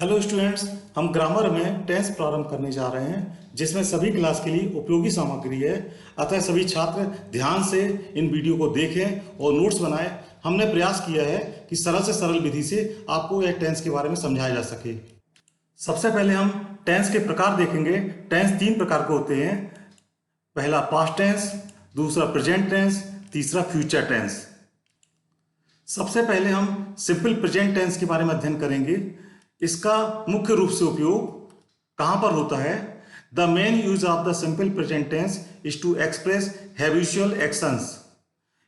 Hello students, हम grammar में tense प्रारंभ करने जा रहे हैं जिसमें सभी क्लास के लिए उपयोगी सामग्री है। अतः सभी छात्र ध्यान से इन वीडियो को देखें और नोट्स बनाएं। हमने प्रयास किया है कि सरल से सरल विधि से आपको यह टेंस के बारे में समझाया जा सके। सबसे पहले हम टेंस के प्रकार देखेंगे। टेंस तीन प्रकार के होते हैं। पहला पास्ट टेंस, दूसरा प्रेजेंट टेंस, तीसरा फ्यूचर टेंस। सबसे पहले हम सिंपल प्रेजेंट टेंस के बारे में अध्ययन करेंगे। इसका मुख्य रूप से उपयोग कहां पर होता है? The main use of the simple present tense is to express habitual actions.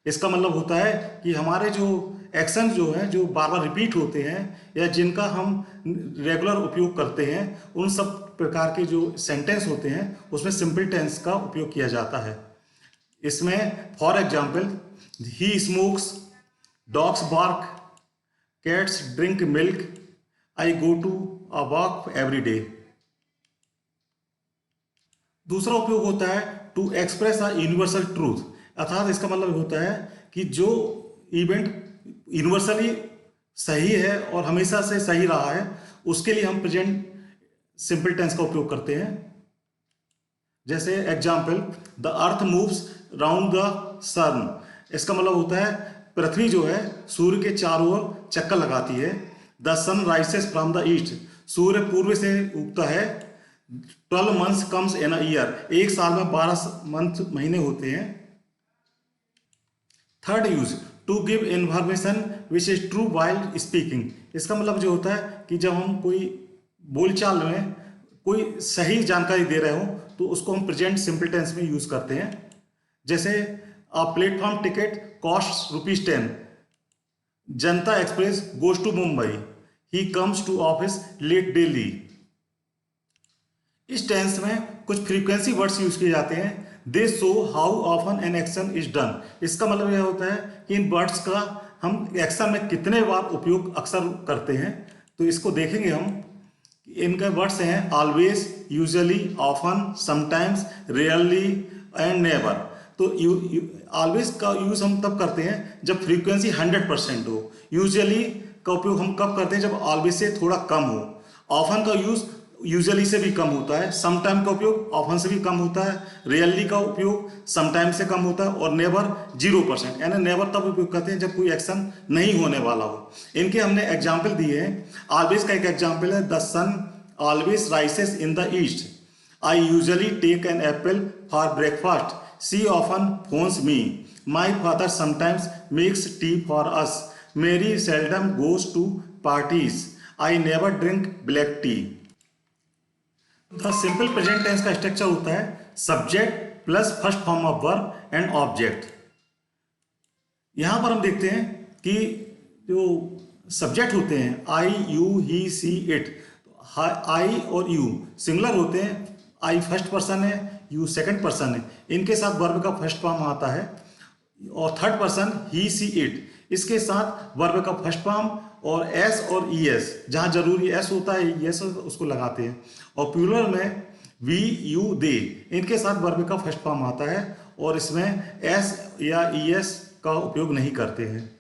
इसका मतलब होता है कि हमारे जो एक्शन जो हैं, जो बार बार रिपीट होते हैं या जिनका हम रेगुलर उपयोग करते हैं, उन सब प्रकार के जो सेंटेंस होते हैं उसमें सिंपल टेंस का उपयोग किया जाता है। इसमें for example, he smokes, dogs bark, cats drink milk, I go to a walk every day. दूसरा उपयोग होता है to express a universal truth, अर्थात इसका मतलब होता है कि जो इवेंट यूनिवर्सली सही है और हमेशा से सही रहा है उसके लिए हम प्रेजेंट सिंपल टेंस का उपयोग करते हैं। जैसे example, the earth moves round the sun. इसका मतलब होता है पृथ्वी जो है सूर्य के चारों ओर चक्कर लगाती है। The sun rises from the east. सूर्य पूर्व से उगता है। 12 months comes in a year. एक साल में 12 महीने होते हैं। Third use, to give information which is true while speaking. इसका मतलब जो होता है कि जब हम कोई बोलचाल में कोई सही जानकारी दे रहे हो तो उसको हम प्रेजेंट सिंपल टेंस में यूज करते हैं। जैसे a platform ticket cost ₹10। Janata express goes to Mumbai. He comes to office late daily. इस टेंस में कुछ फ्रीक्वेंसी वर्ड्स यूज किए जाते हैं। They show how often an action is done. इसका मतलब यह होता है कि इन वर्ड्स का हम एक्शन में कितने बार उपयोग अक्सर करते हैं। तो इसको देखेंगे हम। इनके वर्ड्स हैं always, usually, often, sometimes, rarely and never. तो ऑलवेज का यूज हम तब करते हैं जब फ्रीक्वेंसी 100% हो। यूजुअली का उपयोग हम कब करते हैं? जब ऑलवेज से थोड़ा कम हो। ऑफन का यूज यूजुअली से भी कम होता है। समटाइम का उपयोग ऑफन से भी कम होता है। रियली का उपयोग समटाइम से कम होता है। और नेवर 0%, यानी नेवर तब उपयोग करते हैं जब कोई एक्शन नहीं होने वाला हो। इनके हमने एग्जाम्पल दिए हैं। ऑलवेज का एक एग्जाम्पल है, the sun always rises in the east. I usually take an apple for breakfast. She often phones me. My father sometimes makes tea for us. Mary seldom goes to parties. I never drink black tea. The simple present tense का structure होता है subject plus first form of verb and object. यहां पर हम देखते हैं कि जो सब्जेक्ट होते हैं आई, यू, ही, सी, इट। आई और यू सिंगुलर होते हैं। आई फर्स्ट पर्सन है, यू सेकंड पर्सन है। इनके साथ वर्ब का फर्स्ट फॉर्म आता है। और third person he, she, it, इसके साथ वर्ब का फर्स्ट फॉर्म और एस और ई एस, जहाँ जरूरी एस होता है एस उसको लगाते हैं। और प्लूरल में वी, यू, दे, इनके साथ वर्ब का फर्स्ट फॉर्म आता है और इसमें एस या ई एस का उपयोग नहीं करते हैं।